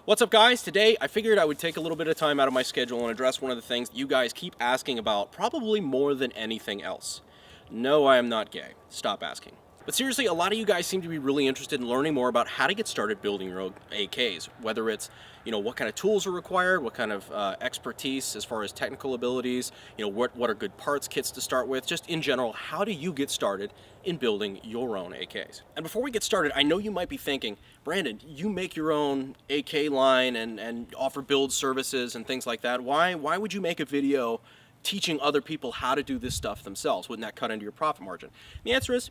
What's up, guys? Today I figured I would take a little bit of time out of my schedule and address one of the things that you guys keep asking about probably more than anything else. No, I am not gay. Stop asking. But seriously, a lot of you guys seem to be really interested in learning more about how to get started building your own AKs, whether it's, what kind of tools are required, what kind of expertise as far as technical abilities, what are good parts kits to start with, just in general, how do you get started in building your own AKs? And before we get started, I know you might be thinking, Brandon, you make your own AK line and offer build services and things like that. Why would you make a video teaching other people how to do this stuff themselves? Wouldn't that cut into your profit margin? The answer is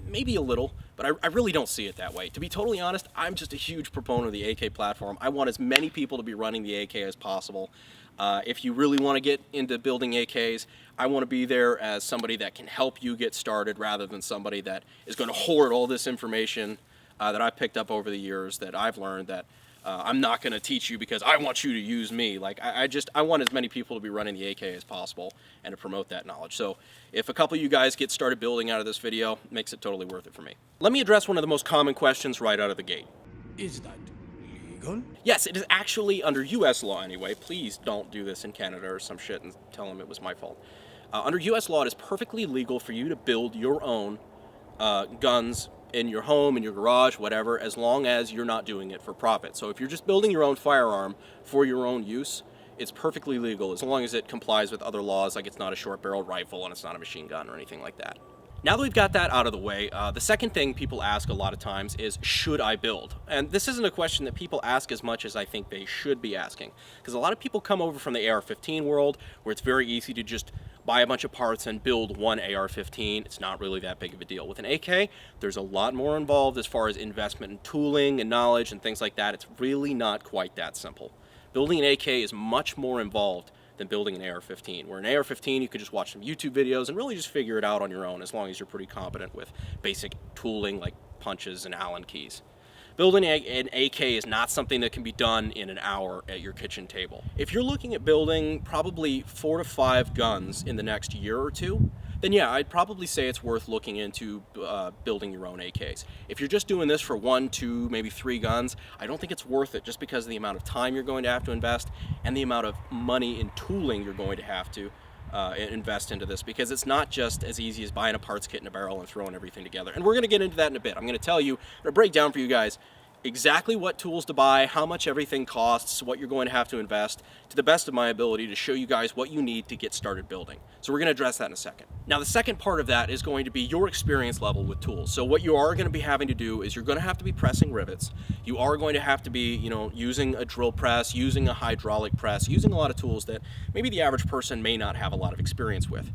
maybe a little, but I really don't see it that way. To be totally honest, I'm just a huge proponent of the AK platform. I want as many people to be running the AK as possible. If you really want to get into building AKs, I want to be there as somebody that can help you get started rather than somebody that is going to hoard all this information that I've picked up over the years, that I've learned that I'm not going to teach you because I want you to use me. Like, I want as many people to be running the AK as possible and to promote that knowledge. So if a couple of you guys get started building out of this video, it makes it totally worth it for me. Let me address one of the most common questions right out of the gate. Is that legal? Yes, it is actually under US law anyway. Please don't do this in Canada or some shit and tell them it was my fault. Under US law, it is perfectly legal for you to build your own guns in your home, in your garage, whatever, as long as you're not doing it for profit. So if you're just building your own firearm for your own use, it's perfectly legal as long as it complies with other laws, like it's not a short-barreled rifle and it's not a machine gun or anything like that. Now that we've got that out of the way, the second thing people ask a lot of times is, should I build? And this isn't a question that people ask as much as I think they should be asking, because a lot of people come over from the AR-15 world, where it's very easy to just buy a bunch of parts and build one AR-15. It's not really that big of a deal. With an AK, there's a lot more involved as far as investment in tooling and knowledge and things like that. It's really not quite that simple. Building an AK is much more involved than building an AR-15. Where an AR-15, you could just watch some YouTube videos and really just figure it out on your own, as long as you're pretty competent with basic tooling like punches and Allen keys. Building an AK is not something that can be done in an hour at your kitchen table. If you're looking at building probably 4 to 5 guns in the next year or two, then yeah, I'd probably say it's worth looking into building your own AKs. If you're just doing this for 1, 2, maybe 3 guns, I don't think it's worth it, just because of the amount of time you're going to have to invest and the amount of money in tooling you're going to have to invest into this, because it's not just as easy as buying a parts kit and a barrel and throwing everything together. And we're going to get into that in a bit. I'm going to tell you, I'm going to break down for you guys exactly what tools to buy, how much everything costs, what you're going to have to invest, to the best of my ability, to show you guys what you need to get started building. So we're going to address that in a second. Now, the second part of that is going to be your experience level with tools. So what you are going to be having to do is you're going to have to be pressing rivets. You are going to have to be, using a drill press, using a hydraulic press, using a lot of tools that maybe the average person may not have a lot of experience with.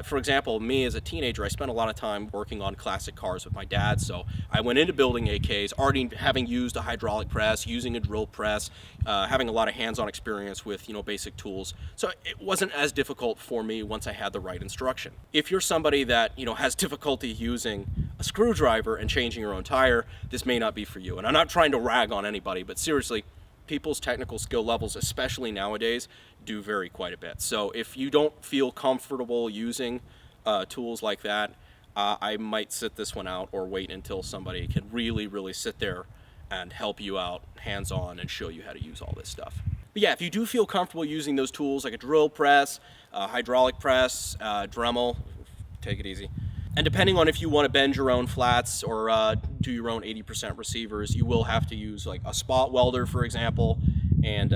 For example, me as a teenager, I spent a lot of time working on classic cars with my dad, so I went into building AKs, already having used a hydraulic press, using a drill press, having a lot of hands-on experience with, basic tools. So it wasn't as difficult for me once I had the right instruction. If you're somebody that, has difficulty using a screwdriver and changing your own tire, this may not be for you. And I'm not trying to rag on anybody, but seriously, people's technical skill levels, especially nowadays, do vary quite a bit. So if you don't feel comfortable using tools like that, I might sit this one out or wait until somebody can really, really sit there and help you out hands-on and show you how to use all this stuff. But yeah, if you do feel comfortable using those tools like a drill press, hydraulic press, Dremel, take it easy. And depending on if you want to bend your own flats or do your own 80% receivers, you will have to use like a spot welder, for example, and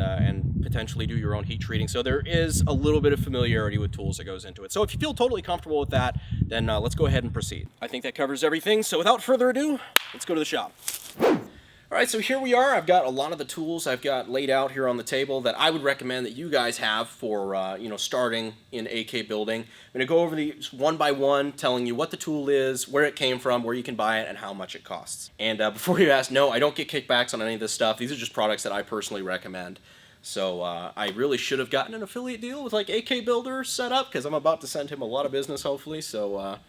potentially do your own heat treating. So there is a little bit of familiarity with tools that goes into it. So if you feel totally comfortable with that, then let's go ahead and proceed. I think that covers everything. So without further ado, let's go to the shop. All right, so here we are. I've got a lot of the tools I've got laid out here on the table that I would recommend that you guys have for, starting in AK building. I'm going to go over these one by one, telling you what the tool is, where it came from, where you can buy it, and how much it costs. And before you ask, no, I don't get kickbacks on any of this stuff. These are just products that I personally recommend. So I really should have gotten an affiliate deal with like AK Builder set up, because I'm about to send him a lot of business, hopefully. So.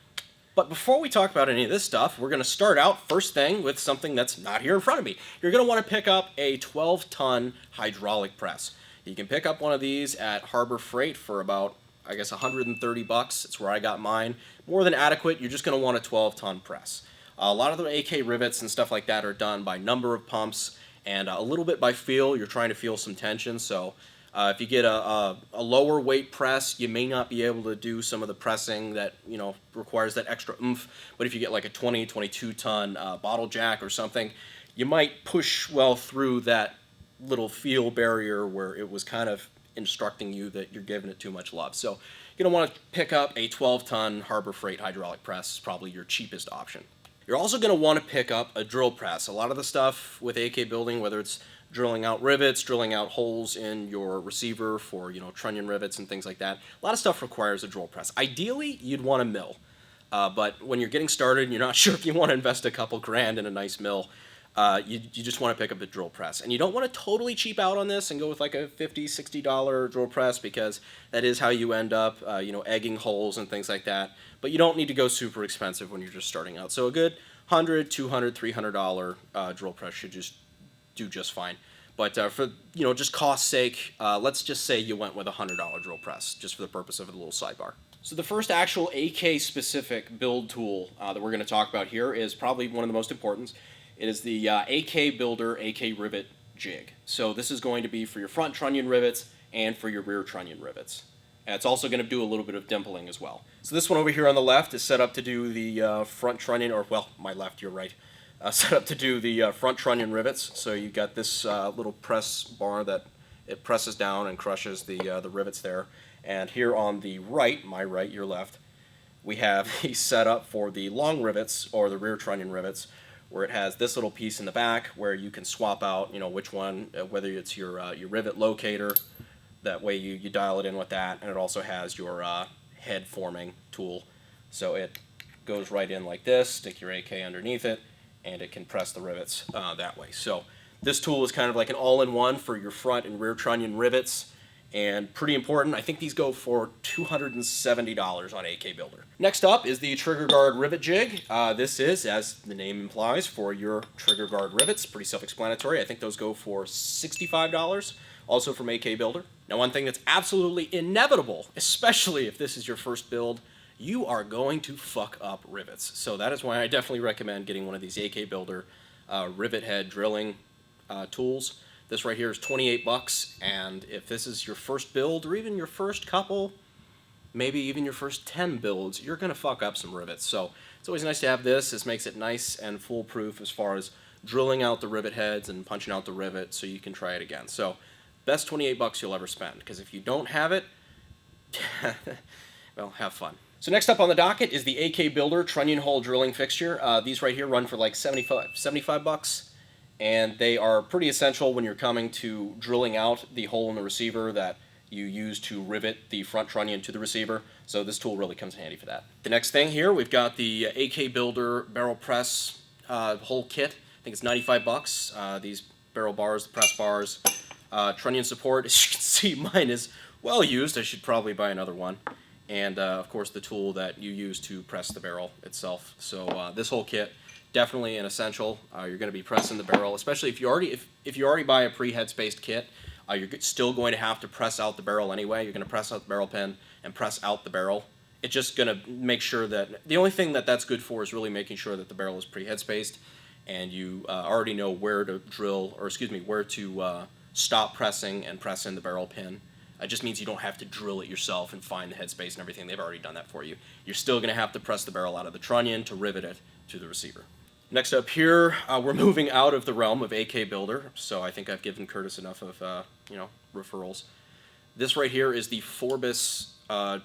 But before we talk about any of this stuff, we're going to start out first thing with something that's not here in front of me. You're going to want to pick up a 12-ton hydraulic press. You can pick up one of these at Harbor Freight for about, I guess, 130 bucks. It's where I got mine. More than adequate. You're just going to want a 12-ton press. A lot of the AK rivets and stuff like that are done by number of pumps, and a little bit by feel. You're trying to feel some tension, so if you get a lower weight press, you may not be able to do some of the pressing that, you know, requires that extra oomph. But if you get like a 22 ton bottle jack or something, you might push well through that little feel barrier where it was kind of instructing you that you're giving it too much love. So you're going to want to pick up a 12 ton Harbor Freight hydraulic press. It's probably your cheapest option. You're also going to want to pick up a drill press. A lot of the stuff with AK building, whether it's drilling out rivets, drilling out holes in your receiver for, you know, trunnion rivets and things like that, a lot of stuff requires a drill press. Ideally, you'd want a mill. But when you're getting started and you're not sure if you want to invest a couple grand in a nice mill, you just want to pick up a drill press. And you don't want to totally cheap out on this and go with like a $50, $60 drill press, because that is how you end up, you know, egging holes and things like that. But you don't need to go super expensive when you're just starting out. So a good $100, $200, $300 drill press should just do just fine. But for, you know, just cost sake, let's just say you went with a $100 drill press, just for the purpose of a little sidebar. So the first actual AK-specific build tool that we're going to talk about here is probably one of the most important. It is the AK Builder AK Rivet Jig. So this is going to be for your front trunnion rivets and for your rear trunnion rivets. And it's also going to do a little bit of dimpling as well. So this one over here on the left is set up to do the front trunnion, or, well, my left, your right. Set up to do the front trunnion rivets. So you got this little press bar that it presses down and crushes the rivets there. And here on the right, my right, your left, we have the setup for the long rivets, or the rear trunnion rivets, where it has this little piece in the back where you can swap out, you know, which one, whether it's your rivet locator. That way you dial it in with that, and it also has your head forming tool. So it goes right in like this, stick your AK underneath it, and it can press the rivets that way. So this tool is kind of like an all-in-one for your front and rear trunnion rivets, and pretty important. I think these go for $270 on AK Builder. Next up is the Trigger Guard Rivet Jig. This is, as the name implies, for your Trigger Guard rivets. Pretty self-explanatory. I think those go for $65, also from AK Builder. Now, one thing that's absolutely inevitable, especially if this is your first build, you are going to fuck up rivets. So that is why I definitely recommend getting one of these AK Builder rivet head drilling tools. This right here is 28 bucks, and if this is your first build, or even your first couple, maybe even your first 10 builds, you're going to fuck up some rivets. So it's always nice to have this. This makes it nice and foolproof as far as drilling out the rivet heads and punching out the rivet so you can try it again. So best 28 bucks you'll ever spend, because if you don't have it, well, have fun. So next up on the docket is the AK Builder trunnion hole drilling fixture. These right here run for like 75 bucks. And they are pretty essential when you're coming to drilling out the hole in the receiver that you use to rivet the front trunnion to the receiver. So this tool really comes in handy for that. The next thing here, we've got the AK Builder barrel press hole kit. I think it's 95 bucks. These barrel bars, the press bars, trunnion support. As you can see, mine is well used. I should probably buy another one. And of course, the tool that you use to press the barrel itself. So this whole kit, definitely an essential. You're going to be pressing the barrel, especially if you already buy a pre-headspaced kit. You're still going to have to press out the barrel anyway. You're going to press out the barrel pin and press out the barrel. It's just going to make sure that the only thing that that's good for is really making sure that the barrel is pre-headspaced, and you already know where to drill, or excuse me, where to stop pressing and press in the barrel pin. It just means you don't have to drill it yourself and find the headspace and everything. They've already done that for you. You're still going to have to press the barrel out of the trunnion to rivet it to the receiver. Next up here, we're moving out of the realm of AK Builder, so I think I've given Curtis enough of, referrals. This right here is the Forbis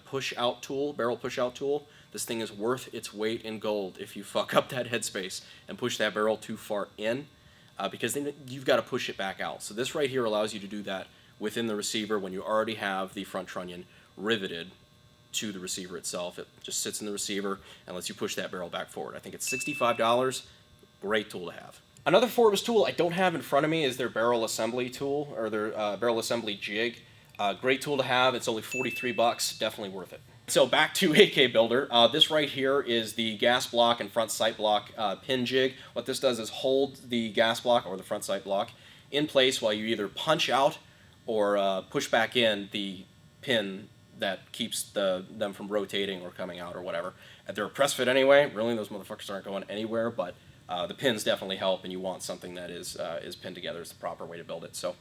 push-out tool, barrel push-out tool. This thing is worth its weight in gold if you fuck up that headspace and push that barrel too far in, because then you've got to push it back out. So this right here allows you to do that within the receiver when you already have the front trunnion riveted to the receiver itself. It just sits in the receiver and lets you push that barrel back forward. I think it's $65. Great tool to have. Another Forbis tool I don't have in front of me is their barrel assembly tool, or their barrel assembly jig. Great tool to have. It's only 43 bucks. Definitely worth it. So back to AK Builder. This right here is the gas block and front sight block pin jig. What this does is hold the gas block or the front sight block in place while you either punch out or push back in the pin that keeps them from rotating or coming out or whatever. They're a press fit anyway. Really, those motherfuckers aren't going anywhere, but The pins definitely help, and you want something that is pinned together. Is the proper way to build it. So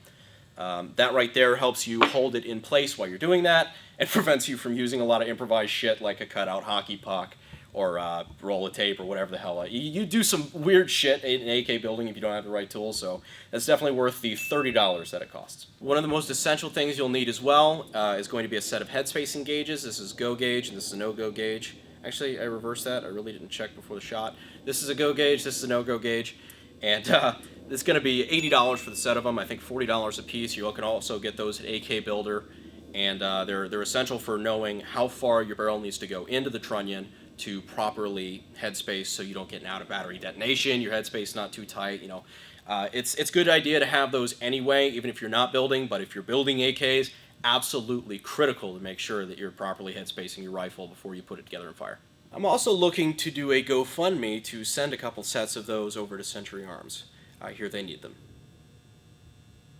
that right there helps you hold it in place while you're doing that, and prevents you from using a lot of improvised shit like a cutout hockey puck or roll of tape or whatever the hell. You do some weird shit in AK building if you don't have the right tools, so that's definitely worth the $30 that it costs. One of the most essential things you'll need as well is going to be a set of headspacing gauges. This is go gauge and this is a no-go gauge. Actually, I reversed that. I really didn't check before the shot. This is a go gauge, this is a no-go gauge, and it's going to be $80 for the set of them. I think $40 a piece. You can also get those at AK Builder, and they're essential for knowing how far your barrel needs to go into the trunnion to properly headspace, so you don't get an out of battery detonation, your headspace not too tight. You know, it's a good idea to have those anyway, even if you're not building. But if you're building AKs, absolutely critical to make sure that you're properly headspacing your rifle before you put it together and fire. I'm also looking to do a GoFundMe to send a couple sets of those over to Century Arms. I hear they need them.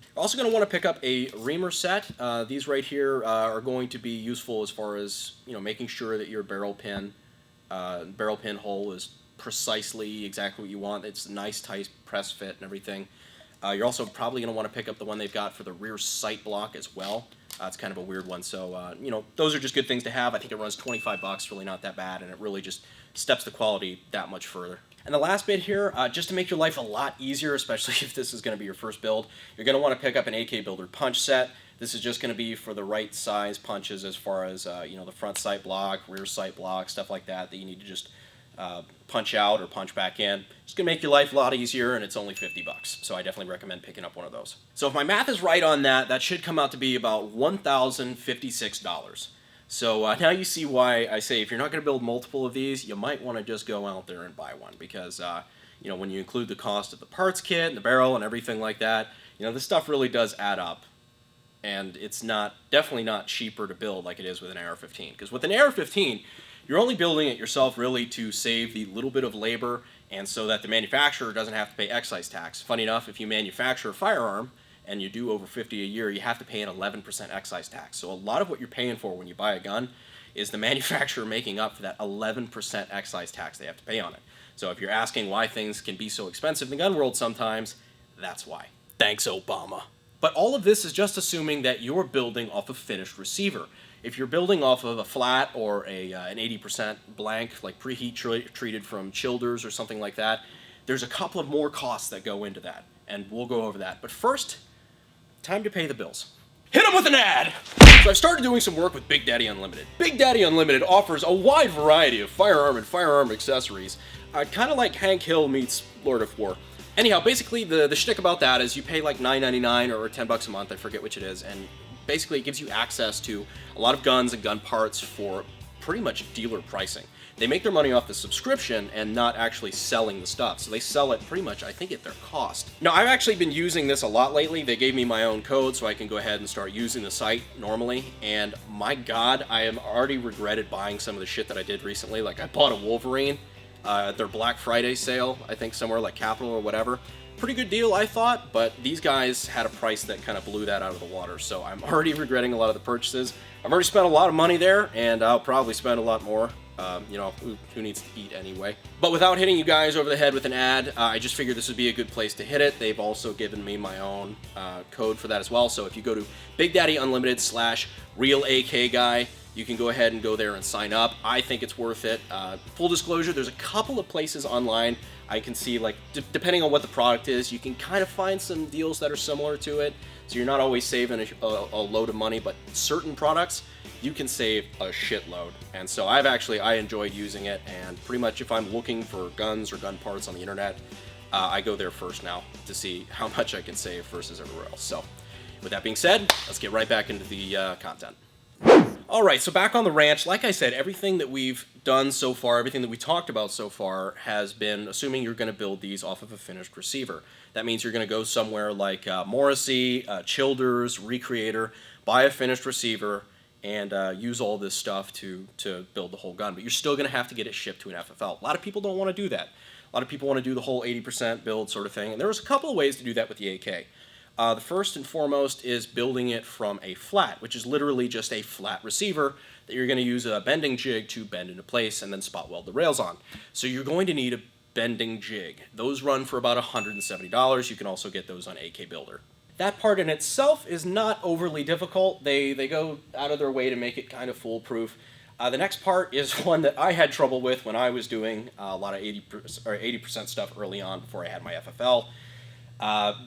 You're also going to want to pick up a reamer set. These right here are going to be useful as far as, you know, making sure that your barrel pin hole is precisely exactly what you want. It's a nice tight press fit and everything. You're also probably going to want to pick up the one they've got for the rear sight block as well. It's kind of a weird one, so you know, those are just good things to have. I think it runs 25 bucks, really not that bad, and it really just steps the quality that much further. And the last bit here, just to make your life a lot easier, especially if this is going to be your first build, you're going to want to pick up an AK Builder punch set. This is just going to be for the right size punches as far as you know, the front sight block, rear sight block, stuff like that that you need to just punch out or punch back in. It's going to make your life a lot easier, and it's only 50 bucks. So I definitely recommend picking up one of those. So if my math is right on that, that should come out to be about $1,056. So now you see why I say if you're not going to build multiple of these, you might want to just go out there and buy one, because you know, when you include the cost of the parts kit and the barrel and everything like that, you know, this stuff really does add up. And it's definitely not cheaper to build like it is with an AR-15. Because with an AR-15, you're only building it yourself really to save the little bit of labor, and so that the manufacturer doesn't have to pay excise tax. Funny enough, if you manufacture a firearm and you do over 50 a year, you have to pay an 11% excise tax. So a lot of what you're paying for when you buy a gun is the manufacturer making up for that 11% excise tax they have to pay on it. So if you're asking why things can be so expensive in the gun world sometimes, that's why. Thanks, Obama. But all of this is just assuming that you're building off a finished receiver. If you're building off of a flat or an 80% blank, like preheat treated from Childers or something like that, there's a couple of more costs that go into that, and we'll go over that. But first, time to pay the bills. Hit them with an ad! So I've started doing some work with Big Daddy Unlimited. Big Daddy Unlimited offers a wide variety of firearm and firearm accessories, kind of like Hank Hill meets Lord of War. Anyhow, basically the shtick about that is you pay like $9.99 or $10 a month, I forget which it is, and basically it gives you access to a lot of guns and gun parts for pretty much dealer pricing. They make their money off the subscription and not actually selling the stuff, so they sell it pretty much, I think, at their cost. Now, I've actually been using this a lot lately. They gave me my own code so I can go ahead and start using the site normally, and my god, I have already regretted buying some of the shit that I did recently. Like, I bought a Wolverine at their Black Friday sale, I think somewhere like Capital or whatever. Pretty good deal, I thought, but these guys had a price that kind of blew that out of the water, so I'm already regretting a lot of the purchases. I've already spent a lot of money there, and I'll probably spend a lot more. You know, who needs to eat anyway? But without hitting you guys over the head with an ad, I just figured this would be a good place to hit it. They've also given me my own code for that as well, so if you go to BigDaddyUnlimited/RealAKGuy, you can go ahead and go there and sign up. I think it's worth it. Full disclosure, there's a couple of places online I can see, like, depending on what the product is, you can kind of find some deals that are similar to it, so you're not always saving a load of money, but certain products, you can save a shitload. And so I enjoyed using it, and pretty much if I'm looking for guns or gun parts on the internet, I go there first now to see how much I can save versus everywhere else. So with that being said, let's get right back into the content. Alright, so back on the ranch, like I said, everything that we've done so far, everything that we talked about so far has been assuming you're going to build these off of a finished receiver. That means you're going to go somewhere like Morrissey, Childers, Recreator, buy a finished receiver, and use all this stuff to build the whole gun. But you're still going to have to get it shipped to an FFL. A lot of people don't want to do that. A lot of people want to do the whole 80% build sort of thing, and there's a couple of ways to do that with the AK. The first and foremost is building it from a flat, which is literally just a flat receiver that you're going to use a bending jig to bend into place and then spot weld the rails on. So you're going to need Bending Jig. Those run for about $170. You can also get those on AK Builder. That part in itself is not overly difficult. They go out of their way to make it kind of foolproof. The next part is one that I had trouble with when I was doing a lot of 80% stuff early on before I had my FFL.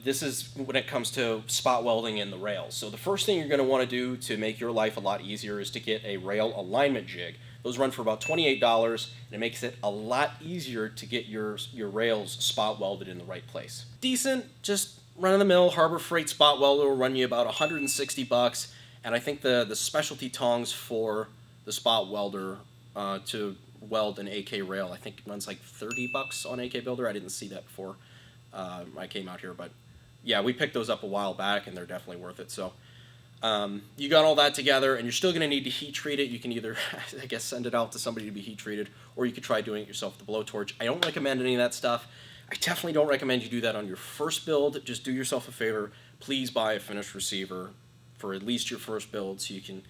This is when it comes to spot welding in the rails. So the first thing you're going to want to do to make your life a lot easier is to get a rail alignment jig. Those run for about $28, and it makes it a lot easier to get your rails spot welded in the right place. Decent, just run-of-the-mill Harbor Freight spot welder will run you about $160, and I think the specialty tongs for the spot welder to weld an AK rail, I think it runs like $30 on AK Builder. I didn't see that before I came out here, but yeah, we picked those up a while back, and they're definitely worth it. So you got all that together, and you're still going to need to heat treat it. You can either, I guess, send it out to somebody to be heat treated, or you could try doing it yourself with the blowtorch. I don't recommend any of that stuff. I definitely don't recommend you do that on your first build. Just do yourself a favor. Please buy a finished receiver for at least your first build so you can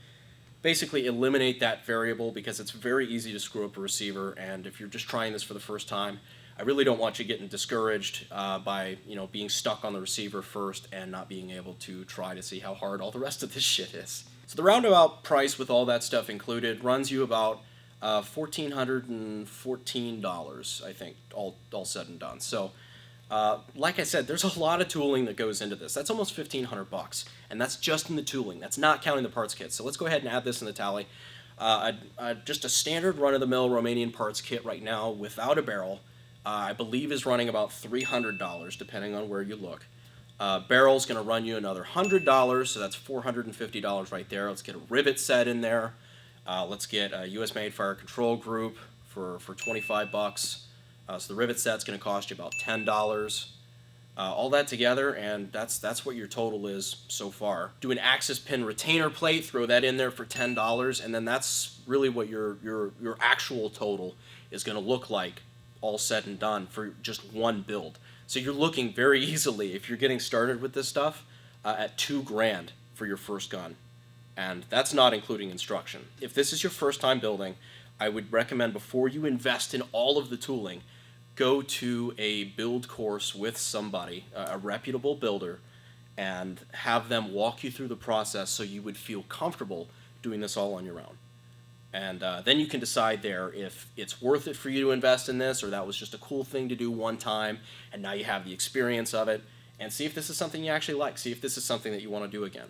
basically eliminate that variable, because it's very easy to screw up a receiver, and if you're just trying this for the first time, I really don't want you getting discouraged by being stuck on the receiver first and not being able to try to see how hard all the rest of this shit is. So the roundabout price with all that stuff included runs you about $1,414, I think, all said and done. So like I said, there's a lot of tooling that goes into this. That's almost $1,500, and that's just in the tooling. That's not counting the parts kit. So let's go ahead and add this in the tally. Just a standard run-of-the-mill Romanian parts kit right now without a barrel, I believe is running about $300, depending on where you look. Barrel's going to run you another $100, so that's $450 right there. Let's get a rivet set in there. Let's get a US-made fire control group for $25. So the rivet set's going to cost you about $10. All that together, and that's what your total is so far. Do an axis pin retainer plate, throw that in there for $10, and then that's really what your actual total is going to look like, all said and done, for just one build. So you're looking very easily, if you're getting started with this stuff, at $2,000 for your first gun. And that's not including instruction. If this is your first time building, I would recommend, before you invest in all of the tooling, go to a build course with somebody, a reputable builder, and have them walk you through the process so you would feel comfortable doing this all on your own. And then you can decide there if it's worth it for you to invest in this, or that was just a cool thing to do one time, and now you have the experience of it, and see if this is something you actually like. See if this is something that you want to do again.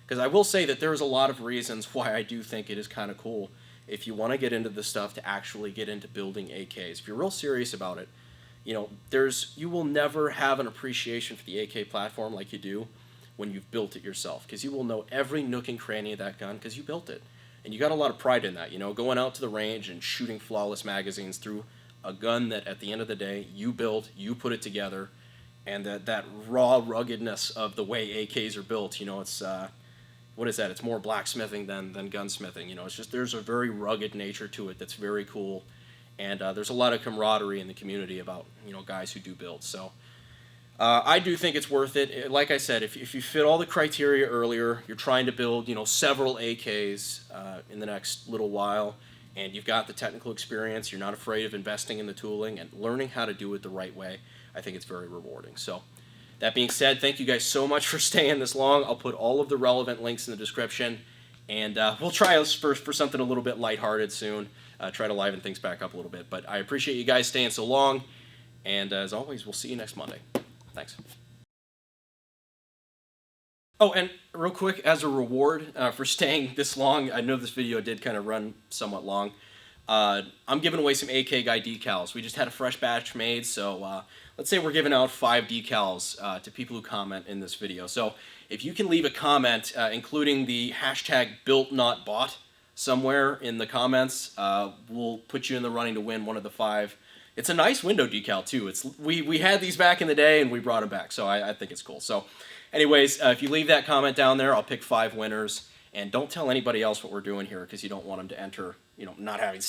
Because I will say that there's a lot of reasons why I do think it is kind of cool, if you want to get into this stuff, to actually get into building AKs. If you're real serious about it, you will never have an appreciation for the AK platform like you do when you've built it yourself, because you will know every nook and cranny of that gun because you built it. And you got a lot of pride in that, going out to the range and shooting flawless magazines through a gun that at the end of the day you built, you put it together, and that raw ruggedness of the way AKs are built, it's what is that? It's more blacksmithing than gunsmithing. It's just, there's a very rugged nature to it that's very cool, and there's a lot of camaraderie in the community about guys who do build. So I do think it's worth it. Like I said, if you fit all the criteria earlier, you're trying to build several AKs in the next little while, and you've got the technical experience, you're not afraid of investing in the tooling and learning how to do it the right way, I think it's very rewarding. So that being said, thank you guys so much for staying this long. I'll put all of the relevant links in the description, and we'll try us for something a little bit lighthearted soon. Try to liven things back up a little bit. But I appreciate you guys staying so long, and as always, we'll see you next Monday. Thanks. Oh, and real quick, as a reward for staying this long, I know this video did kind of run somewhat long. I'm giving away some AK Guy decals. We just had a fresh batch made, so let's say we're giving out 5 decals to people who comment in this video. So if you can leave a comment, including the hashtag #BuiltNotBought somewhere in the comments, we'll put you in the running to win one of the 5. It's a nice window decal too. We had these back in the day and we brought them back, so I think it's cool. So anyways, if you leave that comment down there, I'll pick 5 winners. And don't tell anybody else what we're doing here, because you don't want them to enter, not having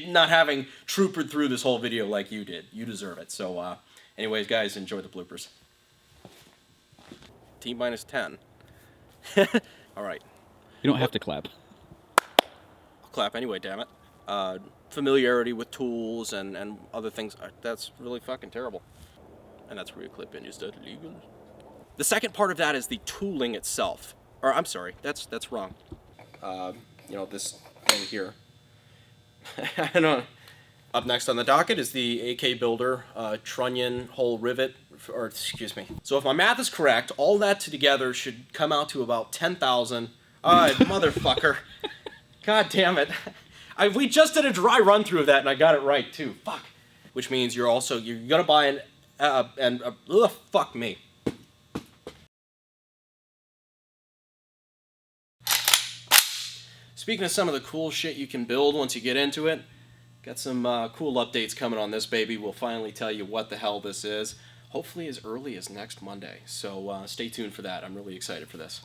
not having troopered through this whole video like you did. You deserve it. So anyways, guys, enjoy the bloopers. T-10. All right. You don't have to clap. I'll clap anyway, damn it. familiarity with tools and other things, that's really fucking terrible. And that's where you clip in. Is that legal? The second part of that is the tooling itself. Or I'm sorry, that's wrong. This thing here. I don't know. Up next on the docket is the AK Builder trunnion hole rivet, or excuse me. So if my math is correct, all that together should come out to about 10,000. Motherfucker. God damn it. We just did a dry run through of that and I got it right too. Fuck. Which means you're gonna buy fuck me. Speaking of some of the cool shit you can build once you get into it, got some cool updates coming on this baby. We'll finally tell you what the hell this is. Hopefully as early as next Monday. So stay tuned for that. I'm really excited for this.